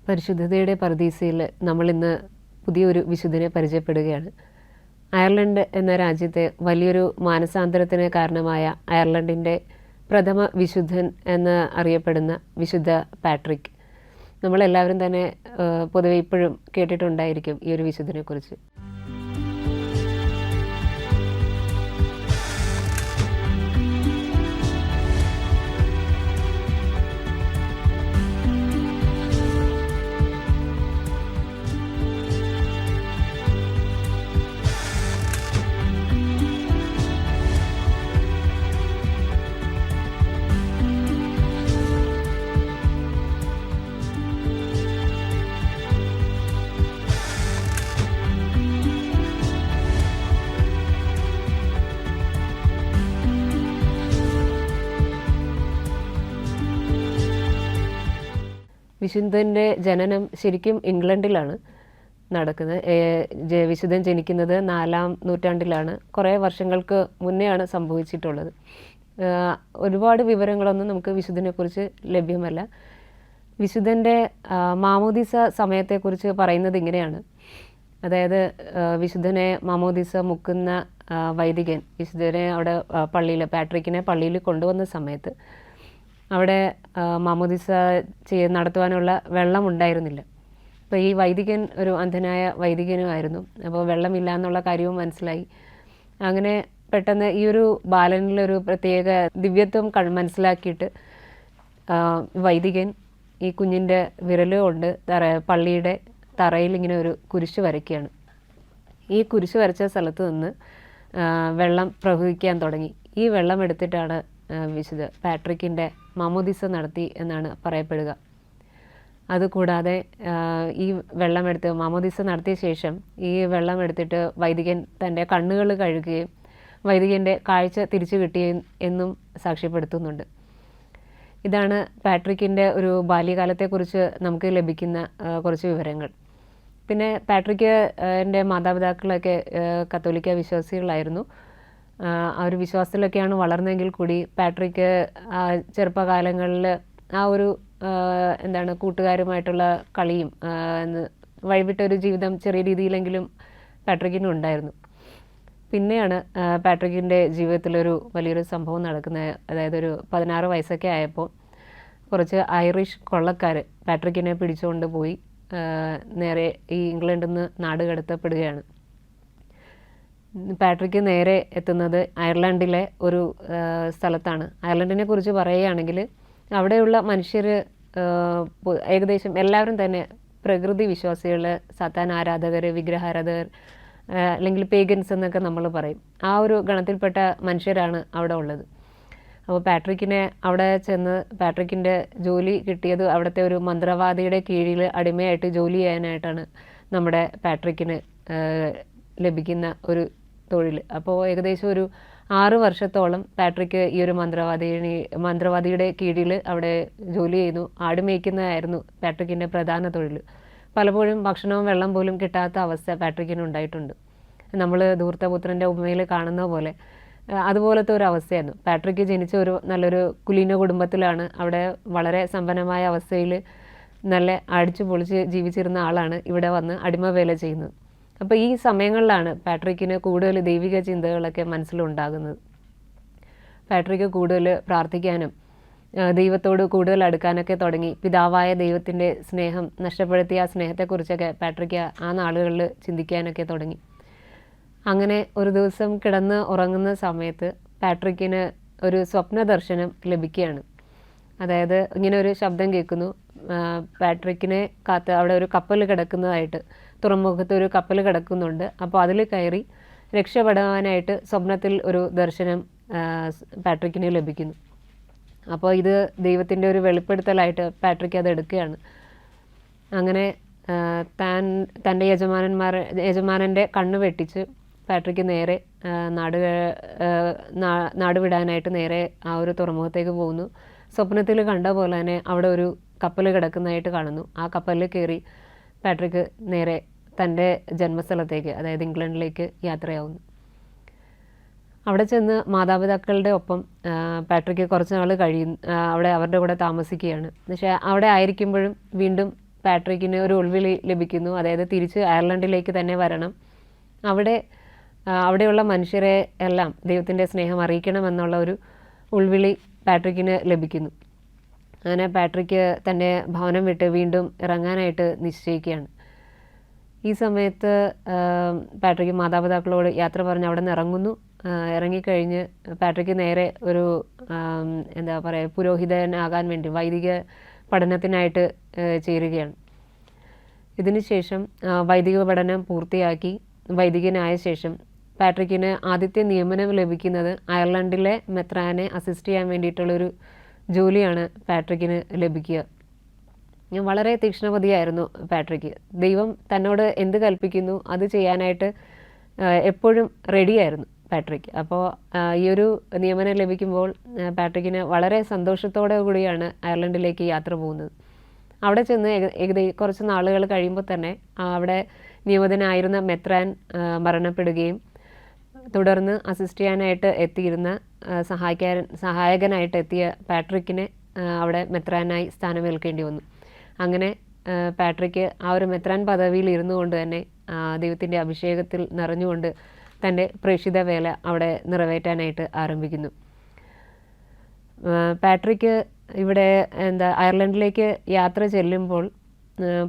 പരിശുദ്ധതയുടെ പറുദീസയിൽ നമ്മളിന്ന് പുതിയൊരു വിശുദ്ധനെ പരിചയപ്പെടുകയാണ്. അയർലൻഡ് എന്ന രാജ്യത്തെ വലിയൊരു മാനസാന്തരത്തിന് കാരണമായ അയർലൻഡിൻ്റെ പ്രഥമ വിശുദ്ധൻ എന്ന് അറിയപ്പെടുന്ന വിശുദ്ധ പാട്രിക്. നമ്മളെല്ലാവരും തന്നെ പൊതുവെ ഇപ്പോഴും കേട്ടിട്ടുണ്ടായിരിക്കും ഈ ഒരു വിശുദ്ധനെക്കുറിച്ച്. വിശുദ്ധൻ്റെ ജനനം ശരിക്കും ഇംഗ്ലണ്ടിലാണ് നടക്കുന്നത്. വിശുദ്ധൻ ജനിക്കുന്നത് 4-ാം നൂറ്റാണ്ടിലാണ്. കുറേ വർഷങ്ങൾക്ക് മുന്നെയാണ് സംഭവിച്ചിട്ടുള്ളത്. ഒരുപാട് വിവരങ്ങളൊന്നും നമുക്ക് വിശുദ്ധനെക്കുറിച്ച് ലഭ്യമല്ല. വിശുദ്ധൻ്റെ മാമോദിസ സമയത്തെക്കുറിച്ച് പറയുന്നത് ഇങ്ങനെയാണ്. അതായത് വിശുദ്ധനെ മാമോദിസ മുക്കുന്ന വൈദികൻ വിശുദ്ധനെ അവിടെ പാട്രിക്കിനെ പള്ളിയിൽ കൊണ്ടുവന്ന സമയത്ത് അവിടെ മാമോദിസ നടത്തുവാനുള്ള വെള്ളം ഉണ്ടായിരുന്നില്ല. അപ്പോൾ ഈ വൈദികൻ ഒരു അന്ധനായ വൈദികനുമായിരുന്നു. അപ്പോൾ വെള്ളമില്ല എന്നുള്ള കാര്യവും മനസ്സിലായി. അങ്ങനെ പെട്ടെന്ന് ഈ ഒരു ബാലനിലൊരു പ്രത്യേക ദിവ്യത്വം മനസ്സിലാക്കിയിട്ട് വൈദികൻ ഈ കുഞ്ഞിൻ്റെ വിരല് കൊണ്ട് പള്ളിയുടെ തറയിൽ ഇങ്ങനെ ഒരു കുരിശ് വരയ്ക്കുകയാണ്. ഈ കുരിശ് വരച്ച സ്ഥലത്ത് നിന്ന് വെള്ളം പ്രവഹിക്കാൻ തുടങ്ങി. ഈ വെള്ളം എടുത്തിട്ടാണ് വിശുദ്ധ പാട്രിക്കിൻ്റെ മാമോദിസ നടത്തി എന്നാണ് പറയപ്പെടുക. അതുകൂടാതെ ഈ വെള്ളമെടുത്ത് മാമോദിസ നടത്തിയ ശേഷം ഈ വെള്ളം എടുത്തിട്ട് വൈദികൻ തൻ്റെ കണ്ണുകൾ കഴുകുകയും വൈദികൻ്റെ കാഴ്ച തിരിച്ചു കിട്ടുകയും എന്നും സാക്ഷ്യപ്പെടുത്തുന്നുണ്ട്. ഇതാണ് പാട്രിക്കിൻ്റെ ഒരു ബാല്യകാലത്തെക്കുറിച്ച് നമുക്ക് ലഭിക്കുന്ന കുറച്ച് വിവരങ്ങൾ. പിന്നെ പാട്രിക്കിൻ്റെ മാതാപിതാക്കളൊക്കെ കത്തോലിക്ക വിശ്വാസികളായിരുന്നു. ആ ഒരു വിശ്വാസത്തിലൊക്കെയാണ് വളർന്നെങ്കിൽ കൂടി പാട്രിക്ക് ചെറുപ്പകാലങ്ങളിൽ ആ ഒരു കൂട്ടുകാരുമായിട്ടുള്ള കളിയും വഴിവിട്ടൊരു ജീവിതം ചെറിയ രീതിയിലെങ്കിലും പാട്രിക്കിനും ഉണ്ടായിരുന്നു. പിന്നെയാണ് പാട്രിക്കിൻ്റെ ജീവിതത്തിലൊരു വലിയൊരു സംഭവം നടക്കുന്നത്. അതായത് ഒരു 16 വയസ്സൊക്കെ ആയപ്പോൾ കുറച്ച് ഐറിഷ് കൊള്ളക്കാർ പാട്രിക്കിനെ പിടിച്ചുകൊണ്ട് പോയി നേരെ ഈ ഇംഗ്ലണ്ടിൽ നിന്ന് നാട് കടത്തപ്പെടുകയാണ്. പാട്രിക്ക് നേരെ എത്തുന്നത് അയർലൻഡിലെ ഒരു സ്ഥലത്താണ്. അയർലൻഡിനെ കുറിച്ച് പറയുകയാണെങ്കിൽ അവിടെയുള്ള മനുഷ്യർ ഏകദേശം എല്ലാവരും തന്നെ പ്രകൃതി വിശ്വാസികൾ, സത്താൻ ആരാധകർ, വിഗ്രഹാരാധകർ, അല്ലെങ്കിൽ പേഗൻസ് എന്നൊക്കെ നമ്മൾ പറയും. ആ ഒരു ഗണത്തിൽപ്പെട്ട മനുഷ്യരാണ് അവിടെ ഉള്ളത്. അപ്പോൾ പാട്രിക്കിനെ അവിടെ ചെന്ന് പാട്രിക്കിൻ്റെ ജോലി കിട്ടിയത് അവിടുത്തെ ഒരു മന്ത്രവാദിയുടെ കീഴിൽ അടിമയായിട്ട് ജോലി ചെയ്യാനായിട്ടാണ് നമ്മുടെ പാട്രിക്കിന് ലഭിക്കുന്ന ഒരു തൊഴിൽ. അപ്പോൾ ഏകദേശം ഒരു 6 വർഷത്തോളം പാട്രിക്ക് ഈ ഒരു മന്ത്രവാദിയുടെ കീഴിൽ അവിടെ ജോലി ചെയ്തു. ആട് മേയ്ക്കുന്നതായിരുന്നു പാട്രിക്കിൻ്റെ പ്രധാന തൊഴിൽ. പലപ്പോഴും ഭക്ഷണവും വെള്ളം പോലും കിട്ടാത്ത അവസ്ഥ പാട്രിക്കിന് ഉണ്ടായിട്ടുണ്ട്. നമ്മൾ ധൂർത്തപുത്രൻ്റെ ഉപമയിൽ കാണുന്ന പോലെ അതുപോലത്തെ ഒരു അവസ്ഥയായിരുന്നു. പാട്രിക്ക് ജനിച്ച ഒരു നല്ലൊരു കുലീന കുടുംബത്തിലാണ്. അവിടെ വളരെ സമ്പന്നമായ അവസ്ഥയിൽ നല്ല അടിച്ചു പൊളിച്ച് ജീവിച്ചിരുന്ന ആളാണ് ഇവിടെ വന്ന് അടിമ വേല ചെയ്യുന്നത്. അപ്പോൾ ഈ സമയങ്ങളിലാണ് പാട്രിക്കിന് കൂടുതൽ ദൈവിക ചിന്തകളൊക്കെ മനസ്സിലുണ്ടാകുന്നത്. പാട്രിക്ക് കൂടുതൽ പ്രാർത്ഥിക്കാനും ദൈവത്തോട് കൂടുതൽ അടുക്കാനൊക്കെ തുടങ്ങി. പിതാവായ ദൈവത്തിൻ്റെ സ്നേഹം നഷ്ടപ്പെടുത്തിയ ആ സ്നേഹത്തെക്കുറിച്ചൊക്കെ പാട്രിക്ക് ആ നാളുകളിൽ ചിന്തിക്കാനൊക്കെ തുടങ്ങി. അങ്ങനെ ഒരു ദിവസം കിടന്ന് ഉറങ്ങുന്ന സമയത്ത് പാട്രിക്കിന് ഒരു സ്വപ്ന ദർശനം ലഭിക്കുകയാണ്. അതായത് ഇങ്ങനെ ഒരു ശബ്ദം കേൾക്കുന്നു. പാട്രിക്കിനെ കാത്ത് അവിടെ ഒരു കപ്പൽ കിടക്കുന്നതായിട്ട്, തുറമുഖത്ത് ഒരു കപ്പൽ കിടക്കുന്നുണ്ട്. അപ്പോൾ അതിൽ കയറി രക്ഷപ്പെടാനായിട്ട് സ്വപ്നത്തിൽ ഒരു ദർശനം പാട്രിക്കിന് ലഭിക്കുന്നു. അപ്പോൾ ഇത് ദൈവത്തിൻ്റെ ഒരു വെളിപ്പെടുത്തലായിട്ട് പാട്രിക്ക് അത് എടുക്കുകയാണ്. അങ്ങനെ തൻ്റെ യജമാനൻ്റെ കണ്ണ് വെട്ടിച്ച് പാട്രിക്ക് നേരെ നാട് വിടാനായിട്ട് നേരെ ആ ഒരു തുറമുഖത്തേക്ക് പോകുന്നു. സ്വപ്നത്തിൽ കണ്ട പോലെ തന്നെ അവിടെ ഒരു കപ്പൽ കിടക്കുന്നതായിട്ട് കാണുന്നു. ആ കപ്പലിൽ കയറി പാട്രിക്ക് നേരെ തൻ്റെ ജന്മസ്ഥലത്തേക്ക്, അതായത് ഇംഗ്ലണ്ടിലേക്ക് യാത്രയാവുന്നു. അവിടെ ചെന്ന് മാതാപിതാക്കളുടെ ഒപ്പം പാട്രിക്ക് കുറച്ച് നാൾ അവിടെ അവരുടെ കൂടെ താമസിക്കുകയാണ്. പക്ഷേ അവിടെ ആയിരിക്കുമ്പോഴും വീണ്ടും പാട്രിക്കിന് ഒരു ഉൾവിളി ലഭിക്കുന്നു. അതായത് തിരിച്ച് അയർലൻഡിലേക്ക് തന്നെ വരണം, അവിടെയുള്ള മനുഷ്യരെ എല്ലാം ദൈവത്തിൻ്റെ സ്നേഹം അറിയിക്കണമെന്നുള്ള ഒരു ഉൾവിളി പാട്രിക്കിന് ലഭിക്കുന്നു. അങ്ങനെ പാട്രിക്ക് തൻ്റെ ഭവനം വിട്ട് വീണ്ടും ഇറങ്ങാനായിട്ട് നിശ്ചയിക്കുകയാണ്. ഈ സമയത്ത് പാട്രിക്ക് മാതാപിതാക്കളോട് യാത്ര പറഞ്ഞ് അവിടെ നിന്ന് ഇറങ്ങുന്നു. ഇറങ്ങിക്കഴിഞ്ഞ് പാട്രിക്ക് നേരെ ഒരു എന്താ പറയുക, പുരോഹിതനാകാൻ വേണ്ടി വൈദിക പഠനത്തിനായിട്ട് ചേരുകയാണ്. ഇതിനുശേഷം വൈദിക പഠനം പൂർത്തിയാക്കി വൈദികനായ ശേഷം പാട്രിക്കിന് ആദ്യത്തെ നിയമനം ലഭിക്കുന്നത് അയർലൻഡിലെ മെത്രാനെ അസിസ്റ്റ് ചെയ്യാൻ വേണ്ടിയിട്ടുള്ളൊരു ജോലിയാണ് പാട്രിക്കിന് ലഭിക്കുക. വളരെ തീക്ഷ്ണമതിയായിരുന്നു പാട്രിക്ക്. ദൈവം തന്നോട് എന്ത് കൽപ്പിക്കുന്നു അത് ചെയ്യാനായിട്ട് എപ്പോഴും റെഡിയായിരുന്നു പാട്രിക്ക്. അപ്പോൾ ഈ ഒരു നിയമനം ലഭിക്കുമ്പോൾ പാട്രിക്കിന് വളരെ സന്തോഷത്തോടു കൂടിയാണ് അയർലൻഡിലേക്ക് യാത്ര പോകുന്നത്. അവിടെ ചെന്ന് കുറച്ച് നാളുകൾ കഴിയുമ്പോൾ തന്നെ അവിടെ നിയമിതനായിരുന്ന മെത്രാൻ മരണപ്പെടുകയും തുടർന്ന് അസിസ്റ്റ് ചെയ്യാനായിട്ട് എത്തിയിരുന്ന സഹായകനായിട്ട് എത്തിയ പാട്രിക്കിനെ അവിടെ മെത്രാനായി സ്ഥാനമേൽക്കേണ്ടി വന്നു. അങ്ങനെ പാട്രിക്ക് ആ ഒരു മെത്രാൻ പദവിയിൽ ഇരുന്നു കൊണ്ട് തന്നെ ദൈവത്തിൻ്റെ അഭിഷേകത്തിൽ നിറഞ്ഞുകൊണ്ട് തൻ്റെ പ്രേക്ഷിത വേല അവിടെ നിറവേറ്റാനായിട്ട് ആരംഭിക്കുന്നു. പാട്രിക്ക് ഇവിടെ അയർലൻഡിലേക്ക് യാത്ര ചെല്ലുമ്പോൾ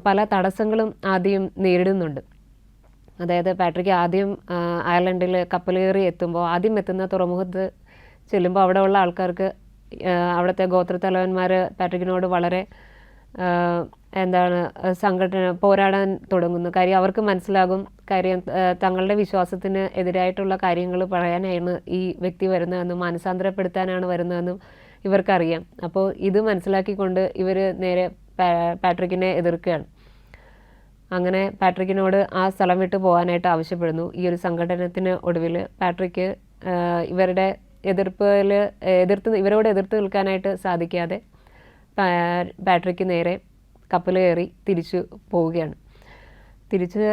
പല തടസ്സങ്ങളും ആദ്യം നേരിടുന്നുണ്ട്. അതായത് പാട്രിക്ക് ആദ്യം അയർലൻഡിൽ കപ്പൽ കയറി എത്തുമ്പോൾ ആദ്യം എത്തുന്ന തുറമുഖത്ത് ചെല്ലുമ്പോൾ അവിടെയുള്ള ആൾക്കാർക്ക് അവിടുത്തെ ഗോത്രത്തലവന്മാർ പാട്രിക്കിനോട് വളരെ പോരാടാൻ തുടങ്ങുന്നു. കാര്യം അവർക്ക് മനസ്സിലാകും, കാര്യം തങ്ങളുടെ വിശ്വാസത്തിന് എതിരായിട്ടുള്ള കാര്യങ്ങൾ പറയാനാണ് ഈ വ്യക്തി വരുന്നതെന്നും മാനസാന്തരപ്പെടുത്താനാണ് വരുന്നതെന്നും ഇവർക്കറിയാം. അപ്പോൾ ഇത് മനസ്സിലാക്കിക്കൊണ്ട് ഇവർ നേരെ പാട്രിക്കിനെ എതിർക്കുകയാണ്. അങ്ങനെ പാട്രിക്കിനോട് ആ സ്ഥലം വിട്ട് പോകാനായിട്ട് ആവശ്യപ്പെടുന്നു. ഈ ഒരു സംഘടനത്തിന് ഒടുവിൽ പാട്രിക്ക് ഇവരോട് എതിർത്ത് നിൽക്കാനായിട്ട് സാധിക്കാതെ പാട്രിക്ക് നേരെ കപ്പൽ കയറി തിരിച്ചു പോവുകയാണ്. തിരിച്ച്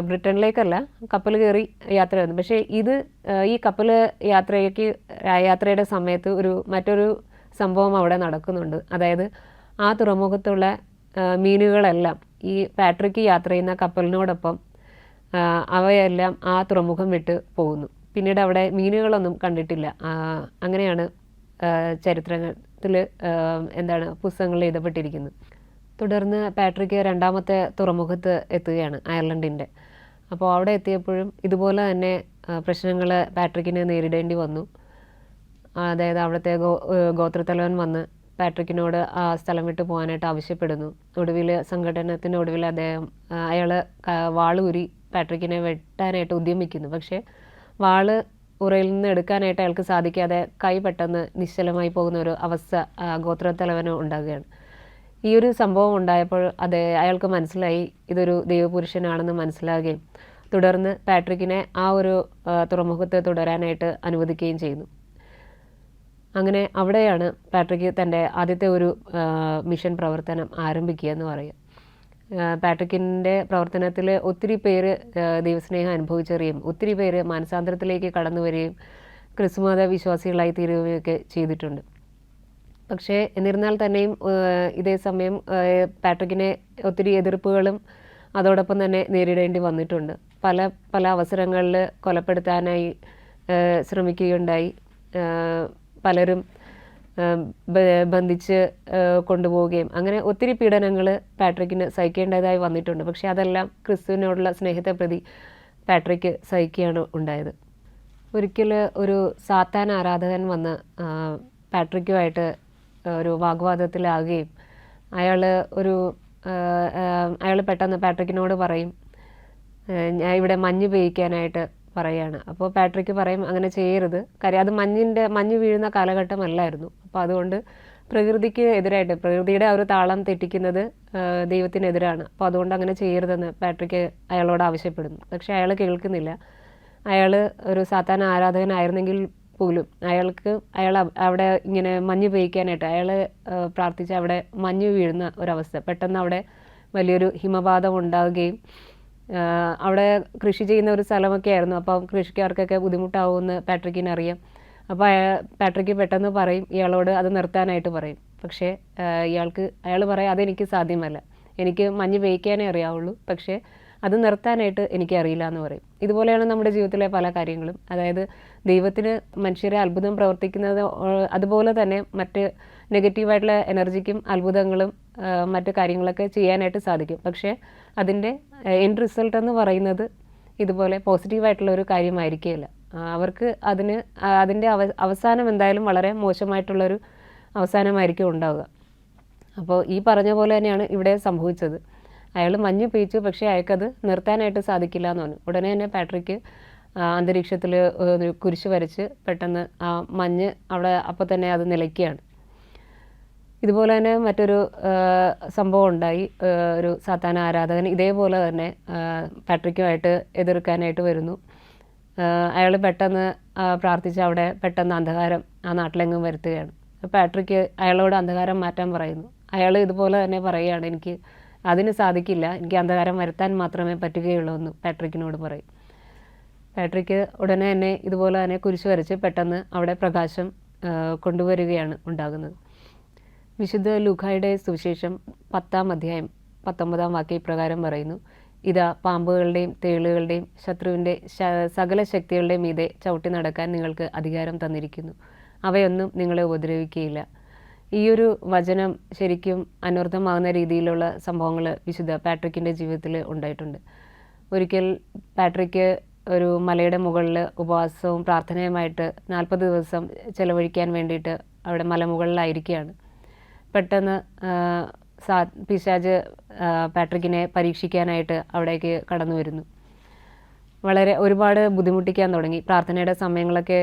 ബ്രിട്ടനിലേക്കല്ല, കപ്പൽ കയറി യാത്ര ചെയ്യുന്നു. പക്ഷേ ഈ കപ്പൽ യാത്രയുടെ സമയത്ത് മറ്റൊരു സംഭവം അവിടെ നടക്കുന്നുണ്ട്. അതായത് ആ തുറമുഖത്തുള്ള മീനുകളെല്ലാം ഈ പാട്രിക്ക് യാത്ര ചെയ്യുന്ന കപ്പലിനോടൊപ്പം അവയെല്ലാം ആ തുറമുഖം വിട്ട് പോകുന്നു. പിന്നീട് അവിടെ മീനുകളൊന്നും കണ്ടിട്ടില്ല. അങ്ങനെയാണ് ചരിത്രത്തിൽ പുസ്തകങ്ങളിൽ എഴുതപ്പെട്ടിരിക്കുന്നത്. തുടർന്ന് പാട്രിക്ക് രണ്ടാമത്തെ തുറമുഖത്ത് എത്തുകയാണ്, അയർലൻഡിൻ്റെ. അപ്പോൾ അവിടെ എത്തിയപ്പോഴും ഇതുപോലെ തന്നെ പ്രശ്നങ്ങൾ പാട്രിക്കിന് നേരിടേണ്ടി വന്നു. അതായത് അവിടുത്തെ ഗോത്രത്തലവൻ വന്ന് പാട്രിക്കിനോട് ആ സ്ഥലം വിട്ട് പോകാനായിട്ട് ആവശ്യപ്പെടുന്നു. സംഘടനത്തിൻ്റെ ഒടുവിൽ അയാൾ വാളൂരി പാട്രിക്കിനെ വെട്ടാനായിട്ട് ഉദ്യമിക്കുന്നു. പക്ഷേ വാള് ഉറയിൽ നിന്ന് എടുക്കാനായിട്ട് അയാൾക്ക് സാധിക്കാതെ കൈ പെട്ടെന്ന് നിശ്ചലമായി പോകുന്ന ഒരു അവസ്ഥ ഗോത്രത്തലവന് ഉണ്ടാകുകയാണ്. ഈ ഒരു സംഭവം ഉണ്ടായപ്പോൾ അയാൾക്ക് മനസ്സിലായി ഇതൊരു ദൈവപുരുഷനാണെന്ന് മനസ്സിലാകുകയും തുടർന്ന് പാട്രിക്കിനെ ആ ഒരു തുറമുഖത്ത് തുടരാനായിട്ട് അനുവദിക്കുകയും ചെയ്യുന്നു. അങ്ങനെ അവിടെയാണ് പാട്രിക്ക് തൻ്റെ ആദ്യത്തെ ഒരു മിഷൻ പ്രവർത്തനം ആരംഭിക്കുക എന്ന് പറയുക. പാട്രിക്കിൻ്റെ പ്രവർത്തനത്തിൽ ഒത്തിരി പേര് ദൈവസ്നേഹം അനുഭവിച്ചറിയും, ഒത്തിരി പേര് മാനസാന്തരത്തിലേക്ക് കടന്നു വരികയും ക്രിസ്തുമത വിശ്വാസികളായി തീരുകയൊക്കെ ചെയ്തിട്ടുണ്ട്. പക്ഷേ എന്നിരുന്നാൽ തന്നെയും ഇതേ സമയം പാട്രിക്കിനെ ഒത്തിരി എതിർപ്പുകളും അതോടൊപ്പം തന്നെ നേരിടേണ്ടി വന്നിട്ടുണ്ട്. പല അവസരങ്ങളിൽ കൊലപ്പെടുത്താനായി ശ്രമിക്കുകയുണ്ടായി. പലരും ബന്ധിച്ച് കൊണ്ടുപോവുകയും അങ്ങനെ ഒത്തിരി പീഡനങ്ങൾ പാട്രിക്കിന് സഹിക്കേണ്ടതായി വന്നിട്ടുണ്ട്. പക്ഷേ അതെല്ലാം ക്രിസ്തുവിനോടുള്ള സ്നേഹത്തെ പ്രതി പാട്രിക്ക് സഹിക്കുകയാണ് ഉണ്ടായത്. ഒരിക്കൽ ഒരു സാത്താൻ ആരാധകൻ വന്ന് പാട്രിക്കുമായിട്ട് ഒരു വാഗ്വാദത്തിലാകുകയും അയാൾ പെട്ടെന്ന് പാട്രിക്കിനോട് പറയും, ഞാൻ ഇവിടെ മഞ്ഞ് പെയ്യ്ക്കാനായിട്ട് പറയുകയാണ്. അപ്പോൾ പാട്രിക്ക് പറയും അങ്ങനെ ചെയ്യരുത്, കാര്യം അത് മഞ്ഞ് വീഴുന്ന കാലഘട്ടമല്ലായിരുന്നു. അപ്പോൾ അതുകൊണ്ട് പ്രകൃതിക്ക് എതിരായിട്ട്, പ്രകൃതിയുടെ ആ ഒരു താളം തെറ്റിക്കുന്നത് ദൈവത്തിനെതിരാണ്. അപ്പോൾ അതുകൊണ്ട് അങ്ങനെ ചെയ്യരുതെന്ന് പാട്രിക്ക് അയാളോട് ആവശ്യപ്പെടുന്നു. പക്ഷേ അയാൾ കേൾക്കുന്നില്ല. അയാൾ ഒരു സാത്താൻ ആരാധകനായിരുന്നെങ്കിൽ പോലും അയാൾ അവിടെ ഇങ്ങനെ മഞ്ഞ് പെയ്യ്ക്കാനായിട്ട് അയാൾ പ്രാർത്ഥിച്ച് അവിടെ മഞ്ഞ് വീഴുന്ന ഒരവസ്ഥ, പെട്ടെന്ന് അവിടെ വലിയൊരു ഹിമപാതം ഉണ്ടാവുകയും അവിടെ കൃഷി ചെയ്യുന്ന ഒരു സ്ഥലമൊക്കെ ആയിരുന്നു. അപ്പോൾ കൃഷിക്കാർക്കൊക്കെ ബുദ്ധിമുട്ടാവുമെന്ന് പാട്രിക്കിന് അറിയാം. അപ്പോൾ പാട്രിക്ക് പെട്ടെന്ന് പറയും ഇയാളോട് അത് നിർത്താനായിട്ട് പറയും. പക്ഷേ അയാൾ പറയും അതെനിക്ക് സാധ്യമല്ല, എനിക്ക് മഞ്ഞ് പെയ്ക്കാനേ അറിയാവുള്ളൂ, പക്ഷേ അത് നിർത്താനായിട്ട് എനിക്കറിയില്ല എന്ന് പറയും. ഇതുപോലെയാണ് നമ്മുടെ ജീവിതത്തിലെ പല കാര്യങ്ങളും. അതായത് ദൈവത്തിന് മനുഷ്യരെ അത്ഭുതം പ്രവർത്തിക്കുന്നത് അതുപോലെ തന്നെ മറ്റ് നെഗറ്റീവായിട്ടുള്ള എനർജിക്കും അത്ഭുതങ്ങളും മറ്റു കാര്യങ്ങളൊക്കെ ചെയ്യാനായിട്ട് സാധിക്കും. പക്ഷേ അതിൻ്റെ എൻഡ് റിസൾട്ട് എന്ന് പറയുന്നത് ഇതുപോലെ പോസിറ്റീവായിട്ടുള്ള ഒരു കാര്യമായിരിക്കുകയില്ല. അവർക്ക് അതിൻ്റെ അവസാനം എന്തായാലും വളരെ മോശമായിട്ടുള്ളൊരു അവസാനമായിരിക്കും ഉണ്ടാവുക. അപ്പോൾ ഈ പറഞ്ഞ പോലെ തന്നെയാണ് ഇവിടെ സംഭവിച്ചത്. അയാൾ മഞ്ഞ് പെയ്ച്ചു, പക്ഷേ അയാൾക്കത് നിർത്താനായിട്ട് സാധിക്കില്ല എന്ന് പറഞ്ഞു. ഉടനെ തന്നെ പാട്രിക്ക് അന്തരീക്ഷത്തിൽ ഒരു കുരിശ് വരച്ച് പെട്ടെന്ന് ആ മഞ്ഞ് അവിടെ അപ്പോൾ തന്നെ അത് നിലയ്ക്കുകയാണ്. ഇതുപോലെ തന്നെ മറ്റൊരു സംഭവം ഉണ്ടായി. ഒരു സാത്താന ആരാധകൻ ഇതേപോലെ തന്നെ പാട്രിക്കുമായിട്ട് എതിർക്കാനായിട്ട് വരുന്നു. അയാൾ പെട്ടെന്ന് പ്രാർത്ഥിച്ച് അവിടെ പെട്ടെന്ന് അന്ധകാരം ആ നാട്ടിലെങ്ങും വരുത്തുകയാണ്. പാട്രിക്ക് അയാളോട് അന്ധകാരം മാറ്റാൻ പറയുന്നു. അയാൾ ഇതുപോലെ തന്നെ പറയുകയാണ്, എനിക്ക് അതിന് സാധിക്കില്ല, എനിക്ക് അന്ധകാരം വരുത്താൻ മാത്രമേ പറ്റുകയുള്ളൂ എന്ന് പാട്രിക്കിനോട് പറയും. പാട്രിക്ക് ഉടനെ തന്നെ ഇതുപോലെ തന്നെ കുരിശ് വരച്ച് പെട്ടെന്ന് അവിടെ പ്രകാശം കൊണ്ടുവരികയാണ് ഉണ്ടാകുന്നത്. വിശുദ്ധ ലൂക്കായുടെ സുവിശേഷം 10-ാം അധ്യായം 19-ാം വാക്യം ഇപ്രകാരം പറയുന്നു: ഇതാ പാമ്പുകളുടെയും തേളുകളുടെയും ശത്രുവിൻ്റെ സകല ശക്തികളുടെയും മീതെ ചവിട്ടി നടക്കാൻ നിങ്ങൾക്ക് അധികാരം തന്നിരിക്കുന്നു, അവയൊന്നും നിങ്ങളെ ഉപദ്രവിക്കുകയില്ല. ഈ ഒരു വചനം ശരിക്കും അനർത്ഥമാകുന്ന രീതിയിലുള്ള സംഭവങ്ങൾ വിശുദ്ധ പാട്രിക്കിൻ്റെ ജീവിതത്തിൽ ഉണ്ടായിട്ടുണ്ട്. ഒരിക്കൽ പാട്രിക്ക് ഒരു മലയുടെ മുകളിൽ ഉപവാസവും പ്രാർത്ഥനയുമായിട്ട് 40 ദിവസം ചെലവഴിക്കാൻ വേണ്ടിയിട്ട് അവിടെ മലമുകളിലായിരിക്കുകയാണ്. പെട്ടെന്ന് പിശാച് പാട്രിക്കിനെ പരീക്ഷിക്കാനായിട്ട് അവിടേക്ക് കടന്നു വരുന്നു. ഒരുപാട് ബുദ്ധിമുട്ടിക്കാൻ തുടങ്ങി. പ്രാർത്ഥനയുടെ സമയങ്ങളൊക്കെ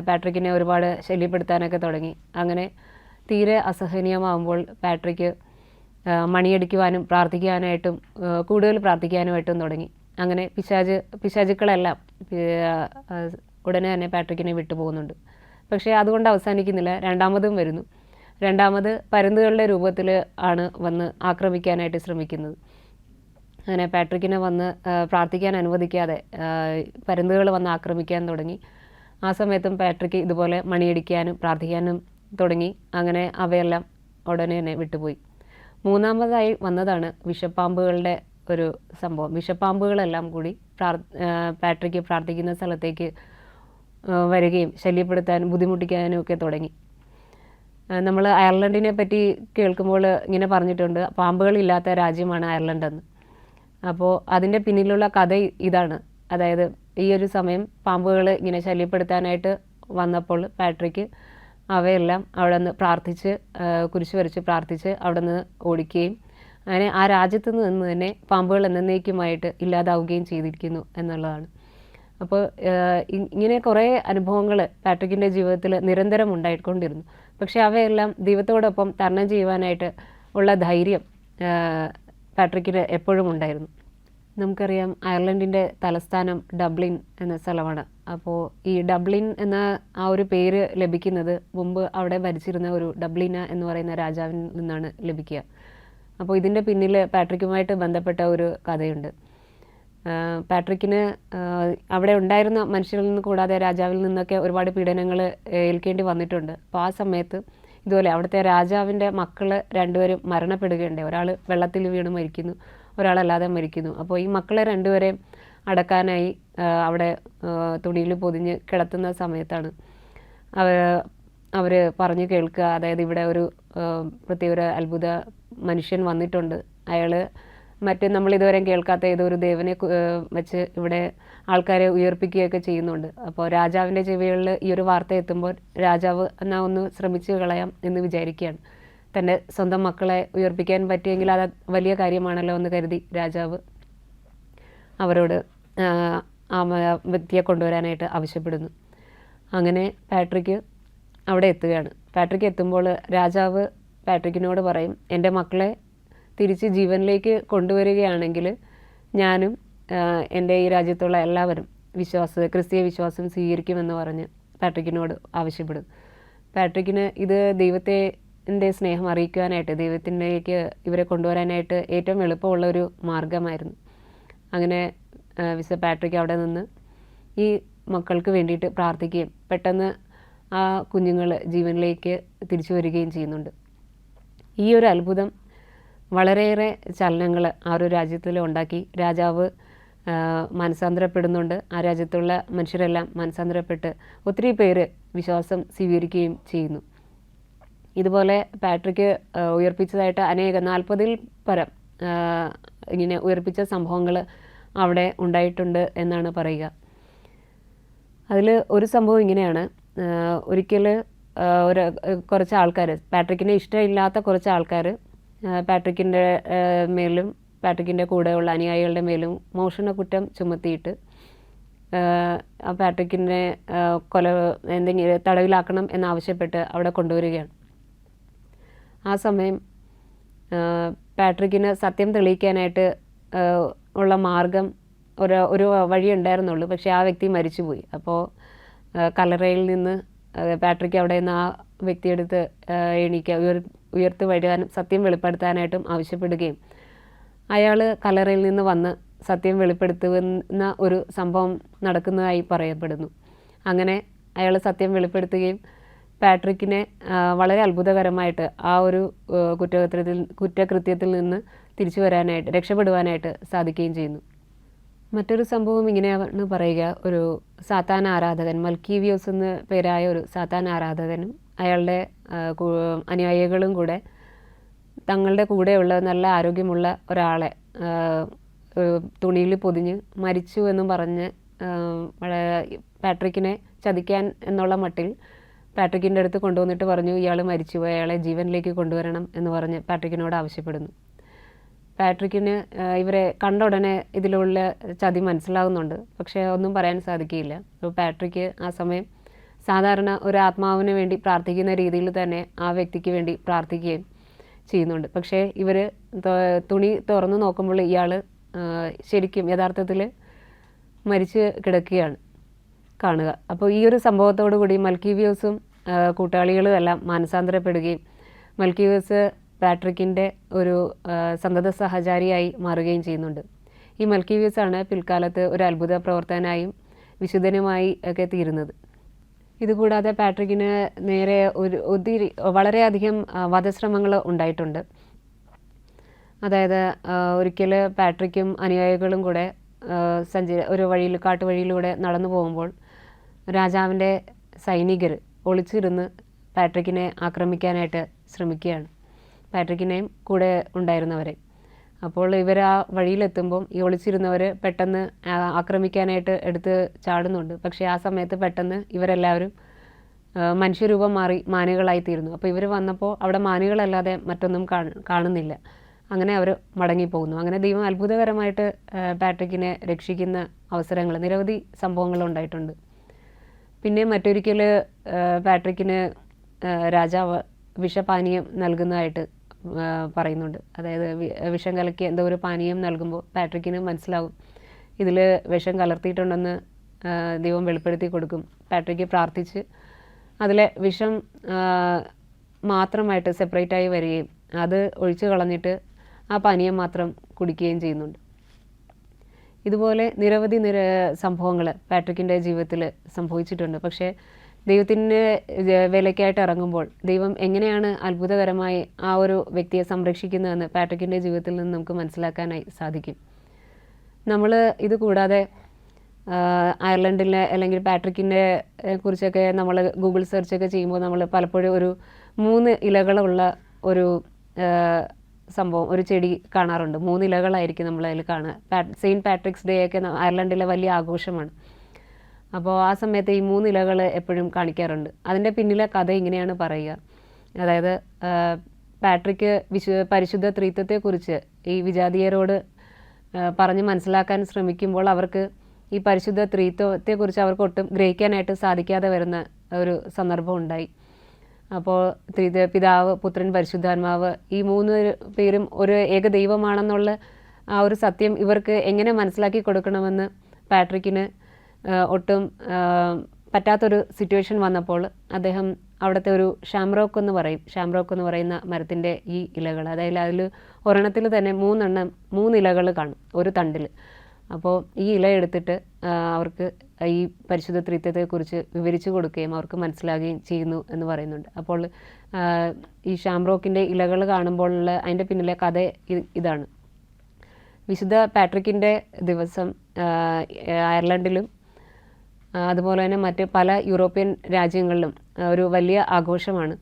പാട്രിക്കിനെ ഒരുപാട് ശല്യപ്പെടുത്താനൊക്കെ തുടങ്ങി. അങ്ങനെ തീരെ അസഹനീയമാകുമ്പോൾ പാട്രിക്ക് മണിയടിക്കുവാനും പ്രാർത്ഥിക്കാനായിട്ടും കൂടുതൽ പ്രാർത്ഥിക്കാനുമായിട്ടും തുടങ്ങി. അങ്ങനെ പിശാചുക്കളെല്ലാം ഉടനെ തന്നെ പാട്രിക്കിനെ വിട്ടുപോകുന്നുണ്ട്. പക്ഷേ അതുകൊണ്ട് അവസാനിക്കുന്നില്ല. രണ്ടാമതും വരുന്നു. രണ്ടാമത് പരുന്തുകളുടെ രൂപത്തിൽ ആണ് വന്ന് ആക്രമിക്കാനായിട്ട് ശ്രമിക്കുന്നത്. അങ്ങനെ പാട്രിക്കിനെ വന്ന് പ്രാർത്ഥിക്കാൻ അനുവദിക്കാതെ പരുന്തുകൾ വന്ന് ആക്രമിക്കാൻ തുടങ്ങി. ആ സമയത്തും പാട്രിക്ക് ഇതുപോലെ മണിയടിക്കാനും പ്രാർത്ഥിക്കാനും തുടങ്ങി. അങ്ങനെ അവയെല്ലാം ഉടനെ തന്നെ വിട്ടുപോയി. മൂന്നാമതായി വന്നതാണ് വിഷപ്പാമ്പുകളുടെ ഒരു സംഭവം. വിഷപ്പാമ്പുകളെല്ലാം കൂടി പാട്രിക്ക് പ്രാർത്ഥിക്കുന്ന സ്ഥലത്തേക്ക് വരികയും ശല്യപ്പെടുത്താനും ബുദ്ധിമുട്ടിക്കാനും ഒക്കെ തുടങ്ങി. നമ്മൾ അയർലൻഡിനെ പറ്റി കേൾക്കുമ്പോൾ ഇങ്ങനെ പറഞ്ഞിട്ടുണ്ട്, പാമ്പുകളില്ലാത്ത രാജ്യമാണ് അയർലൻഡെന്ന്. അപ്പോൾ അതിൻ്റെ പിന്നിലുള്ള കഥ ഇതാണ്. അതായത് ഈ ഒരു സമയം പാമ്പുകൾ ഇങ്ങനെ ശല്യപ്പെടുത്താനായിട്ട് വന്നപ്പോൾ പാട്രിക്ക് അവയെല്ലാം അവിടെ നിന്ന് പ്രാർത്ഥിച്ച് കുരിശ് വരച്ച് പ്രാർത്ഥിച്ച് അവിടെ നിന്ന് ഓടിക്കുകയും അങ്ങനെ ആ രാജ്യത്ത് നിന്ന് തന്നെ പാമ്പുകൾ എന്നേക്കുമായിട്ട് ഇല്ലാതാവുകയും ചെയ്തിരിക്കുന്നു എന്നുള്ളതാണ്. അപ്പോൾ ഇങ്ങനെ കുറേ അനുഭവങ്ങൾ പാട്രിക്കിൻ്റെ ജീവിതത്തിൽ നിരന്തരം ഉണ്ടായിക്കൊണ്ടിരുന്നു. പക്ഷേ അവയെല്ലാം ദൈവത്തോടൊപ്പം തരണം ചെയ്യുവാനായിട്ട് ഉള്ള ധൈര്യം പാട്രിക്കിന് എപ്പോഴും ഉണ്ടായിരുന്നു. നമുക്കറിയാം അയർലൻഡിൻ്റെ തലസ്ഥാനം ഡബ്ലിൻ എന്ന സ്ഥലമാണ്. അപ്പോൾ ഈ ഡബ്ലിൻ എന്ന ആ ഒരു പേര് ലഭിക്കുന്നത് മുമ്പ് അവിടെ ഭരിച്ചിരുന്ന ഒരു ഡബ്ലിന എന്ന് പറയുന്ന രാജാവിൽ നിന്നാണ് ലഭിക്കുക. അപ്പോൾ ഇതിൻ്റെ പിന്നിൽ പാട്രിക്കുമായിട്ട് ബന്ധപ്പെട്ട ഒരു കഥയുണ്ട്. പാട്രിക്കിന് അവിടെ ഉണ്ടായിരുന്ന മനുഷ്യരിൽ നിന്ന് കൂടാതെ രാജാവിൽ നിന്നൊക്കെ ഒരുപാട് പീഡനങ്ങൾ ഏൽക്കേണ്ടി വന്നിട്ടുണ്ട്. അപ്പോൾ ആ സമയത്ത് ഇതുപോലെ അവിടുത്തെ രാജാവിൻ്റെ മക്കൾ രണ്ടുപേരും മരണപ്പെടുകയുണ്ടായി. ഒരാൾ വെള്ളത്തിൽ വീണ് മരിക്കുന്നു, ഒരാളല്ലാതെ മരിക്കുന്നു. അപ്പോൾ ഈ മക്കളെ രണ്ടുപേരെയും അടക്കാനായി അവിടെ തുണിയിൽ പൊതിഞ്ഞ് കിടത്തുന്ന സമയത്താണ് അവർ പറഞ്ഞു കേൾക്കുക, അതായത് ഇവിടെ ഒരു പ്രത്യേക ഒരു അത്ഭുത മനുഷ്യൻ വന്നിട്ടുണ്ട്. അയാൾ നമ്മൾ ഇതുവരെ കേൾക്കാത്ത ഏതോ ഒരു ദേവനെ വെച്ച് ഇവിടെ ആൾക്കാരെ ഉയർപ്പിക്കുകയൊക്കെ ചെയ്യുന്നുണ്ട്. അപ്പോൾ രാജാവിൻ്റെ ചെവികളിൽ ഈ ഒരു വാർത്ത എത്തുമ്പോൾ രാജാവ് എന്നാൽ ഒന്ന് ശ്രമിച്ചു കളയാം എന്ന് വിചാരിക്കുകയാണ്. തൻ്റെ സ്വന്തം മക്കളെ ഉയർപ്പിക്കാൻ പറ്റിയെങ്കിൽ അത് വലിയ കാര്യമാണല്ലോ എന്ന് കരുതി രാജാവ് അവരോട് ആ വ്യക്തിയെ കൊണ്ടുവരാനായിട്ട് ആവശ്യപ്പെടുന്നു. അങ്ങനെ പാട്രിക്ക് അവിടെ എത്തുകയാണ്. പാട്രിക്ക് എത്തുമ്പോൾ രാജാവ് പാട്രിക്കിനോട് പറയും, എൻ്റെ മക്കളെ തിരിച്ച് ജീവനിലേക്ക് കൊണ്ടുവരികയാണെങ്കിൽ ഞാനും എൻ്റെ ഈ രാജ്യത്തുള്ള എല്ലാവരും ക്രിസ്തീയ വിശ്വാസം സ്വീകരിക്കുമെന്ന് പറഞ്ഞ് പാട്രിക്കിനോട് ആവശ്യപ്പെടും. പാട്രിക്കിന് ഇത് ദൈവത്തിൻ്റെ സ്നേഹം അറിയിക്കുവാനായിട്ട്, ദൈവത്തിലേക്ക് ഇവരെ കൊണ്ടുവരാനായിട്ട് ഏറ്റവും എളുപ്പമുള്ള ഒരു മാർഗമായിരുന്നു. അങ്ങനെ വിശുദ്ധ പാട്രിക്ക് അവിടെ നിന്ന് ഈ മക്കൾക്ക് വേണ്ടിയിട്ട് പ്രാർത്ഥിക്കുകയും പെട്ടെന്ന് ആ കുഞ്ഞുങ്ങൾ ജീവനിലേക്ക് തിരിച്ചു വരികയും ചെയ്യുന്നുണ്ട്. ഈ ഒരു അത്ഭുതം വളരെയേറെ ചലനങ്ങൾ ആ ഒരു രാജ്യത്തിൽ ഉണ്ടാക്കി. രാജാവ് മാനസാന്തരപ്പെടുന്നുണ്ട്. ആ രാജ്യത്തുള്ള മനുഷ്യരെല്ലാം മാനസാന്തരപ്പെട്ട് ഒത്തിരി പേര് വിശ്വാസം സ്വീകരിക്കുകയും ചെയ്യുന്നു. ഇതുപോലെ പാട്രിക്ക് ഉയർപ്പിച്ചതായിട്ട് 40-ൽ പരം ഇങ്ങനെ ഉയർപ്പിച്ച സംഭവങ്ങൾ അവിടെ ഉണ്ടായിട്ടുണ്ട് എന്നാണ് പറയുക. അതിൽ ഒരു സംഭവം ഇങ്ങനെയാണ്. ഒരിക്കൽ കുറച്ച് ആൾക്കാർ, പാട്രിക്കിനെ ഇഷ്ടമില്ലാത്ത കുറച്ച് ആൾക്കാർ പാട്രിക്കിൻ്റെ മേലും പാട്രിക്കിൻ്റെ കൂടെയുള്ള അനുയായികളുടെ മേലും മോഷണക്കുറ്റം ചുമത്തിയിട്ട് പാട്രിക്കിനെ എന്തെങ്കിലും തടവിലാക്കണം എന്നാവശ്യപ്പെട്ട് അവിടെ കൊണ്ടുവരികയാണ്. ആ സമയം പാട്രിക്കിന് സത്യം തെളിയിക്കാനായിട്ട് ഉള്ള മാർഗം ഒരു വഴി ഉണ്ടായിരുന്നുള്ളൂ. പക്ഷേ ആ വ്യക്തി മരിച്ചുപോയി. അപ്പോൾ കല്ലറയിൽ നിന്ന് പാട്രിക്ക് അവിടെ നിന്ന് ആ വ്യക്തിയെടുത്ത് ഉയർത്ത് വരാനും സത്യം വെളിപ്പെടുത്താനായിട്ടും ആവശ്യപ്പെടുകയും അയാൾ കല്ലറയിൽ നിന്ന് വന്ന് സത്യം വെളിപ്പെടുത്തുന്ന ഒരു സംഭവം നടക്കുന്നതായി പറയപ്പെടുന്നു. അങ്ങനെ അയാൾ സത്യം വെളിപ്പെടുത്തുകയും പാട്രിക്കിനെ വളരെ അത്ഭുതകരമായിട്ട് ആ ഒരു കുറ്റകൃത്യത്തിൽ നിന്ന് തിരിച്ചു വരാനായിട്ട്, രക്ഷപ്പെടുവാനായിട്ട് സാധിക്കുകയും ചെയ്യുന്നു. മറ്റൊരു സംഭവം ഇങ്ങനെയാണ് പറയുക. ഒരു സാത്താൻ ആരാധകൻ, മൽക്കീവിയോസ് എന്ന പേരായ ഒരു സാത്താൻ ആരാധകനും അയാളുടെ അനുയായികളും കൂടെ തങ്ങളുടെ കൂടെയുള്ള നല്ല ആരോഗ്യമുള്ള ഒരാളെ തുണിയിൽ പൊതിഞ്ഞ് മരിച്ചു എന്നും പറഞ്ഞ് പാട്രിക്കിനെ ചതിക്കാൻ എന്നുള്ള മട്ടിൽ പാട്രിക്കിൻ്റെ അടുത്ത് കൊണ്ടുവന്നിട്ട് പറഞ്ഞു, ഇയാൾ മരിച്ചുപോയി, അയാളെ ജീവനിലേക്ക് കൊണ്ടുവരണം എന്ന് പറഞ്ഞ് പാട്രിക്കിനോട് ആവശ്യപ്പെടുന്നു. പാട്രിക്കിന് ഇവരെ കണ്ട ഉടനെ ഇതിലുള്ള ചതി മനസ്സിലാകുന്നുണ്ട്. പക്ഷേ ഒന്നും പറയാൻ സാധിക്കില്ല. അപ്പോൾ പാട്രിക്ക് ആ സമയം സാധാരണ ഒരു ആത്മാവിന് വേണ്ടി പ്രാർത്ഥിക്കുന്ന രീതിയിൽ തന്നെ ആ വ്യക്തിക്ക് വേണ്ടി പ്രാർത്ഥിക്കുകയും ചെയ്യുന്നുണ്ട്. പക്ഷേ ഇവർ തുണി തുറന്നു നോക്കുമ്പോൾ ഇയാൾ ശരിക്കും യഥാർത്ഥത്തിൽ മരിച്ച് കിടക്കുകയാണ് കാണുക. അപ്പോൾ ഈ ഒരു സംഭവത്തോടു കൂടി മൽക്കീവിയോസും കൂട്ടാളികളും എല്ലാം മാനസാന്തരപ്പെടുകയും മൽക്കീവിയോസ് പാട്രിക്കിൻ്റെ ഒരു സന്തത സഹചാരിയായി മാറുകയും ചെയ്യുന്നുണ്ട്. ഈ മൽക്കീവിയോസാണ് പിൽക്കാലത്ത് ഒരു അത്ഭുത പ്രവർത്തകനായും വിശുദ്ധനുമായി ഒക്കെ തീരുന്നത്. ഇതുകൂടാതെ പാട്രിക്കിന് നേരെ വളരെയധികം വധശ്രമങ്ങൾ ഉണ്ടായിട്ടുണ്ട്. അതായത് ഒരിക്കൽ പാട്രിക്കും അനുയായികളും കൂടെ ഒരു കാട്ടുവഴിയിലൂടെ നടന്നു പോകുമ്പോൾ രാജാവിൻ്റെ സൈനികർ ഒളിച്ചിരുന്ന് പാട്രിക്കിനെ ആക്രമിക്കാനായിട്ട് ശ്രമിക്കുകയാണ്, പാട്രിക്കിനെയും കൂടെ ഉണ്ടായിരുന്നവരെ. അപ്പോൾ ഇവർ ആ വഴിയിലെത്തുമ്പം ഈ ഒളിച്ചിരുന്നവർ പെട്ടെന്ന് ആക്രമിക്കാനായിട്ട് എടുത്ത് ചാടുന്നുണ്ട്. പക്ഷേ ആ സമയത്ത് പെട്ടെന്ന് ഇവരെല്ലാവരും മനുഷ്യരൂപം മാറി മാനുകളായിത്തീരുന്നു. അപ്പോൾ ഇവർ വന്നപ്പോൾ അവിടെ മാനുകളല്ലാതെ മറ്റൊന്നും കാണുന്നില്ല. അങ്ങനെ അവർ മടങ്ങിപ്പോകുന്നു. അങ്ങനെ ദൈവം അത്ഭുതകരമായിട്ട് പാട്രിക്കിനെ രക്ഷിക്കുന്ന അവസരങ്ങൾ, നിരവധി സംഭവങ്ങൾ ഉണ്ടായിട്ടുണ്ട്. പിന്നെ മറ്റൊരിക്കൽ പാട്രിക്കിന് രാജാവ് വിഷപാനീയം നൽകുന്നതായിട്ട് പറയുന്നുണ്ട്. അതായത് വിഷം കലക്കി എന്തോ ഒരു പാനീയം നൽകുമ്പോൾ പാട്രിക്കിന് മനസ്സിലാവും ഇതിൽ വിഷം കലർത്തിയിട്ടുണ്ടെന്ന് ദൈവം വെളിപ്പെടുത്തി കൊടുക്കും. പാട്രിക്ക് പ്രാർത്ഥിച്ച് അതിലെ വിഷം മാത്രമായിട്ട് സെപ്പറേറ്റായി വരികയും അത് ഒഴിച്ചു കളഞ്ഞിട്ട് ആ പാനീയം മാത്രം കുടിക്കുകയും ചെയ്യുന്നുണ്ട്. ഇതുപോലെ നിരവധി സംഭവങ്ങൾ പാട്രിക്കിൻ്റെ ജീവിതത്തിൽ സംഭവിച്ചിട്ടുണ്ട്. പക്ഷേ ദൈവത്തിൻ്റെ വേലയ്ക്കായിട്ട് ഇറങ്ങുമ്പോൾ ദൈവം എങ്ങനെയാണ് അത്ഭുതകരമായി ആ ഒരു വ്യക്തിയെ സംരക്ഷിക്കുന്നതെന്ന് പാട്രിക്കിൻ്റെ ജീവിതത്തിൽ നിന്ന് നമുക്ക് മനസ്സിലാക്കാനായി സാധിക്കും. നമ്മൾ ഇത് കൂടാതെ അയർലൻഡിലെ അല്ലെങ്കിൽ പാട്രിക്കിനെ കുറിച്ചൊക്കെ നമ്മൾ ഗൂഗിൾ സെർച്ചൊക്കെ ചെയ്യുമ്പോൾ നമ്മൾ പലപ്പോഴും ഒരു 3 ഇലകളുള്ള ഒരു സംഭവം, ഒരു ചെടി കാണാറുണ്ട്. 3 ഇലകളായിരിക്കും നമ്മളതിൽ കാണുക. സെയിൻറ്റ് പാട്രിക്സ് ഡേ ഒക്കെ അയർലൻഡിലെ വലിയ ആഘോഷമാണ്. അപ്പോൾ ആ സമയത്ത് ഈ 3 ഇലകൾ എപ്പോഴും കാണിക്കാറുണ്ട്. അതിൻ്റെ പിന്നിലെ കഥ ഇങ്ങനെയാണ് പറയുക. അതായത് പാട്രിക്ക് പരിശുദ്ധ ത്രിത്വത്തെക്കുറിച്ച് ഈ വിജാതീയരോട് പറഞ്ഞ് മനസ്സിലാക്കാൻ ശ്രമിക്കുമ്പോൾ അവർക്ക് ഈ പരിശുദ്ധ ത്രിത്വത്തെക്കുറിച്ച് അവർക്ക് ഒട്ടും ഗ്രഹിക്കാനായിട്ട് സാധിക്കാതെ വരുന്ന ഒരു സന്ദർഭം ഉണ്ടായി. അപ്പോൾ പിതാവ്, പുത്രൻ, പരിശുദ്ധാത്മാവ് ഈ 3 പേരും ഒരു ഏക ദൈവമാണെന്നുള്ള ആ ഒരു സത്യം ഇവർക്ക് എങ്ങനെ മനസ്സിലാക്കി കൊടുക്കണമെന്ന് പാട്രിക്കിന് ഒട്ടും പറ്റാത്തൊരു സിറ്റുവേഷൻ വന്നപ്പോൾ അദ്ദേഹം അവിടുത്തെ ഒരു ഷാംറോക്ക് എന്ന് പറയുന്ന മരത്തിൻ്റെ ഈ ഇലകൾ, അതായത് അതിൽ ഒരെണ്ണത്തിൽ തന്നെ 3 ഇലകൾ കാണും ഒരു തണ്ടിൽ. അപ്പോൾ ഈ ഇല എടുത്തിട്ട് അവർക്ക് ഈ പരിശുദ്ധ ത്രിത്വത്തെക്കുറിച്ച് വിവരിച്ചു കൊടുക്കുകയും അവർക്ക് മനസ്സിലാകുകയും ചെയ്യുന്നു എന്ന് പറയുന്നുണ്ട്. അപ്പോൾ ഈ ഷാംറോക്കിൻ്റെ ഇലകൾ കാണുമ്പോഴുള്ള അതിൻ്റെ പിന്നിലെ കഥ ഇതാണ്. വിശുദ്ധ പാട്രിക്കിൻ്റെ ദിവസം അയർലൻഡിലും അതുപോലെ തന്നെ മറ്റ് പല യൂറോപ്യൻ രാജ്യങ്ങളിലും ഒരു വലിയ ആഘോഷമാണ്.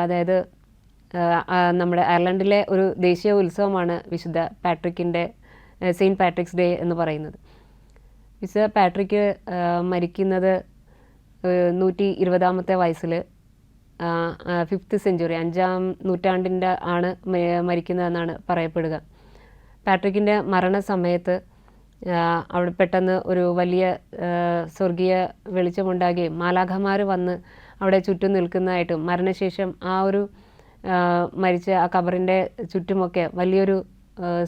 അതായത് നമ്മുടെ അയർലൻഡിലെ ഒരു ദേശീയ ഉത്സവമാണ് വിശുദ്ധ പാട്രിക്കിൻ്റെ സെയിൻറ്റ് പാട്രിക്സ് ഡേ എന്ന് പറയുന്നത്. വിശുദ്ധ പാട്രിക്ക് മരിക്കുന്നത് 120-ാമത്തെ വയസ്സിൽ 5th സെഞ്ച്വറി 5-ാം നൂറ്റാണ്ടിൻ്റെ ആണ് മരിക്കുന്നതെന്നാണ് പറയപ്പെടുക. പാട്രിക്കിൻ്റെ മരണസമയത്ത് അവിടെ പെട്ടെന്ന് ഒരു വലിയ സ്വർഗീയ വെളിച്ചമുണ്ടാകുകയും മാലാഖമാർ വന്ന് അവിടെ ചുറ്റും നിൽക്കുന്നതായിട്ടും മരണശേഷം ആ ഒരു മരിച്ച ആ ഖബറിൻ്റെ ചുറ്റുമൊക്കെ വലിയൊരു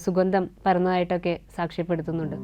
സുഗന്ധം പരന്നതായിട്ടൊക്കെ സാക്ഷ്യപ്പെടുത്തുന്നുണ്ട്.